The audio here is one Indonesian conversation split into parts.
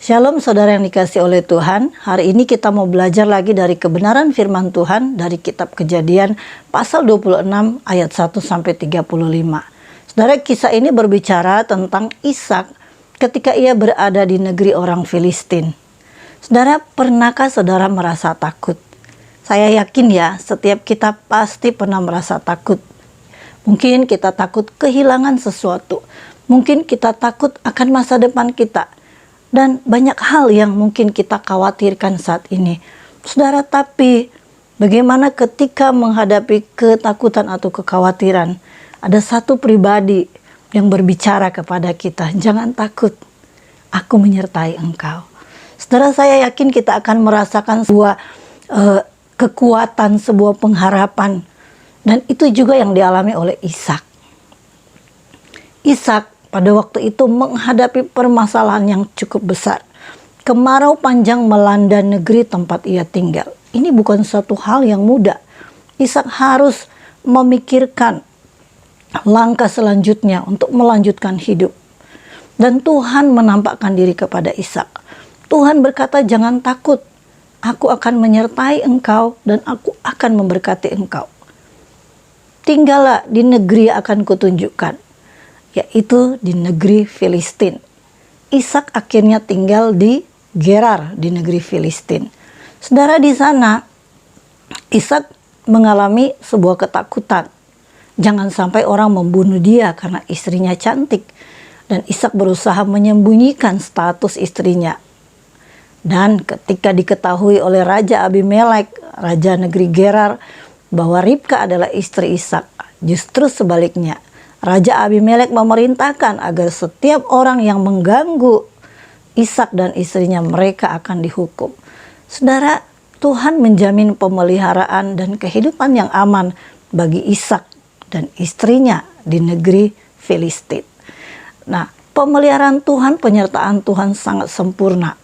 Shalom saudara yang dikasih oleh Tuhan. Hari ini kita mau belajar lagi dari kebenaran firman Tuhan dari kitab Kejadian pasal 26 ayat 1 sampai 35. Saudara, kisah ini berbicara tentang Ishak ketika ia berada di negeri orang Filistin. Saudara, pernahkah saudara merasa takut? Saya yakin ya, setiap kita pasti pernah merasa takut. Mungkin kita takut kehilangan sesuatu. Mungkin kita takut akan masa depan kita. Dan banyak hal yang mungkin kita khawatirkan saat ini. Saudara, tapi bagaimana ketika menghadapi ketakutan atau kekhawatiran? Ada satu pribadi yang berbicara kepada kita, jangan takut, aku menyertai engkau. Saudara, saya yakin kita akan merasakan sebuah kekuatan, sebuah pengharapan. Dan itu juga yang dialami oleh Ishak. Ishak pada waktu itu menghadapi permasalahan yang cukup besar. Kemarau panjang melanda negeri tempat ia tinggal. Ini bukan suatu hal yang mudah. Ishak harus memikirkan langkah selanjutnya untuk melanjutkan hidup. Dan Tuhan menampakkan diri kepada Ishak. Tuhan berkata, jangan takut. Aku akan menyertai engkau dan aku akan memberkati engkau. Tinggallah di negeri yang akan kutunjukkan, yaitu di negeri Filistin. Ishak akhirnya tinggal di Gerar di negeri Filistin. Saudara, di sana Ishak mengalami sebuah ketakutan. Jangan sampai orang membunuh dia karena istrinya cantik. Dan Ishak berusaha menyembunyikan status istrinya. Dan ketika diketahui oleh Raja Abimelek, Raja negeri Gerar, bahwa Ribka adalah istri Ishak, justru sebaliknya. Raja Abimelek memerintahkan agar setiap orang yang mengganggu Ishak dan istrinya, mereka akan dihukum. Saudara, Tuhan menjamin pemeliharaan dan kehidupan yang aman bagi Ishak dan istrinya di negeri Filistin. Nah, pemeliharaan Tuhan, penyertaan Tuhan sangat sempurna.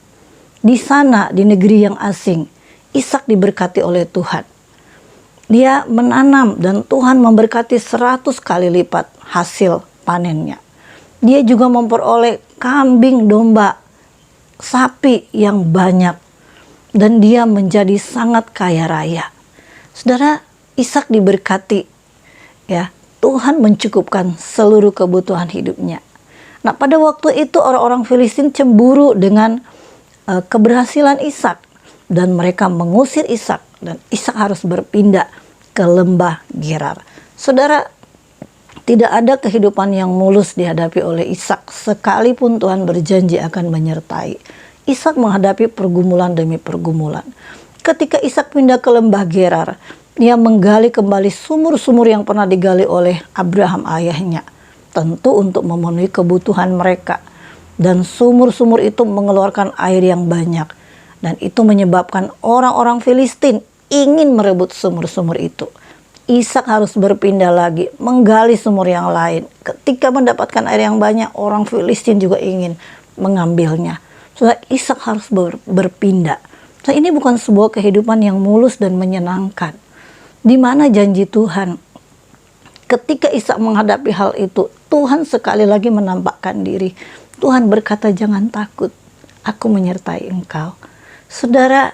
Di sana, di negeri yang asing, Ishak diberkati oleh Tuhan. Dia menanam dan Tuhan memberkati 100 kali lipat hasil panennya. Dia juga memperoleh kambing, domba, sapi yang banyak. Dan dia menjadi sangat kaya raya. Saudara, Ishak diberkati. Ya, Tuhan mencukupkan seluruh kebutuhan hidupnya. Nah, pada waktu itu orang-orang Filistin cemburu dengan keberhasilan Ishak. Dan mereka mengusir Ishak. Dan Ishak harus berpindah ke lembah Gerar. Saudara, tidak ada kehidupan yang mulus dihadapi oleh Ishak sekalipun Tuhan berjanji akan menyertai. Ishak menghadapi pergumulan demi pergumulan. Ketika Ishak pindah ke lembah Gerar, dia menggali kembali sumur-sumur yang pernah digali oleh Abraham ayahnya. Tentu untuk memenuhi kebutuhan mereka. Dan sumur-sumur itu mengeluarkan air yang banyak. Dan itu menyebabkan orang-orang Filistin ingin merebut sumur-sumur itu. Ishak harus berpindah lagi, menggali sumur yang lain. Ketika mendapatkan air yang banyak, orang Filistin juga ingin mengambilnya. So, Ishak harus berpindah. So, ini bukan sebuah kehidupan yang mulus dan menyenangkan. Di mana janji Tuhan? Ketika Ishak menghadapi hal itu, Tuhan sekali lagi menampakkan diri. Tuhan berkata, jangan takut, aku menyertai engkau. Saudara,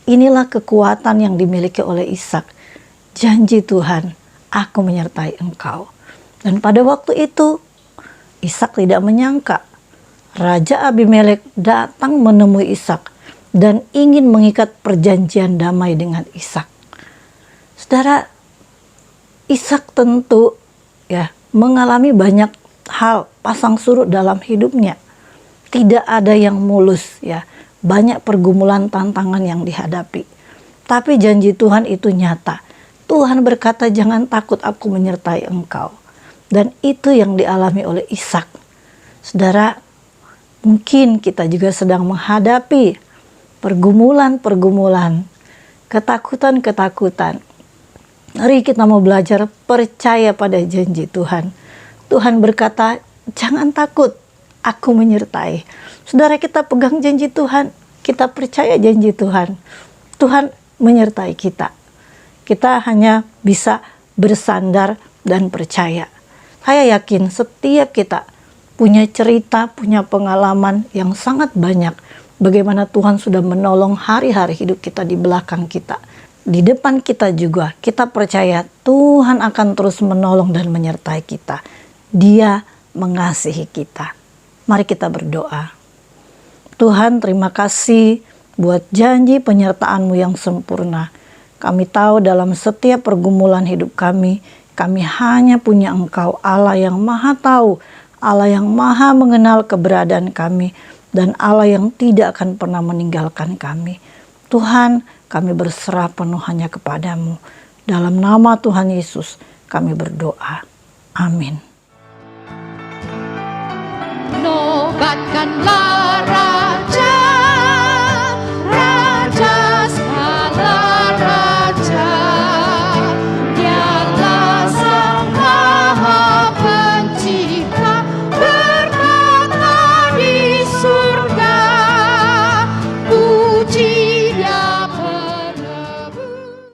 inilah kekuatan yang dimiliki oleh Ishak. Janji Tuhan, aku menyertai engkau. Dan pada waktu itu, Ishak tidak menyangka. Raja Abimelek datang menemui Ishak dan ingin mengikat perjanjian damai dengan Ishak. Saudara, Ishak tentu ya mengalami banyak hal pasang surut dalam hidupnya. Tidak ada yang mulus ya. Banyak pergumulan, tantangan yang dihadapi. Tapi janji Tuhan itu nyata. Tuhan berkata, jangan takut, aku menyertai engkau. Dan itu yang dialami oleh Ishak. Saudara, mungkin kita juga sedang menghadapi pergumulan-pergumulan, ketakutan-ketakutan. Mari kita mau belajar percaya pada janji Tuhan. Tuhan berkata, jangan takut, aku menyertai. Saudara, kita pegang janji Tuhan. Kita percaya janji Tuhan. Tuhan menyertai kita. Kita hanya bisa bersandar dan percaya. Saya yakin setiap kita punya cerita, punya pengalaman yang sangat banyak Bagaimana Tuhan sudah menolong hari-hari hidup kita di belakang kita. Di depan kita juga, kita percaya Tuhan akan terus menolong dan menyertai kita. Dia mengasihi kita. Mari kita berdoa. Tuhan, terima kasih buat janji penyertaan-Mu yang sempurna. Kami tahu dalam setiap pergumulan hidup kami hanya punya Engkau, Allah yang Maha Tahu, Allah yang Maha mengenal keberadaan kami, dan Allah yang tidak akan pernah meninggalkan kami. Tuhan, kami berserah penuh hanya kepadamu. Dalam nama Tuhan Yesus kami berdoa. Amin. Nobatkanlah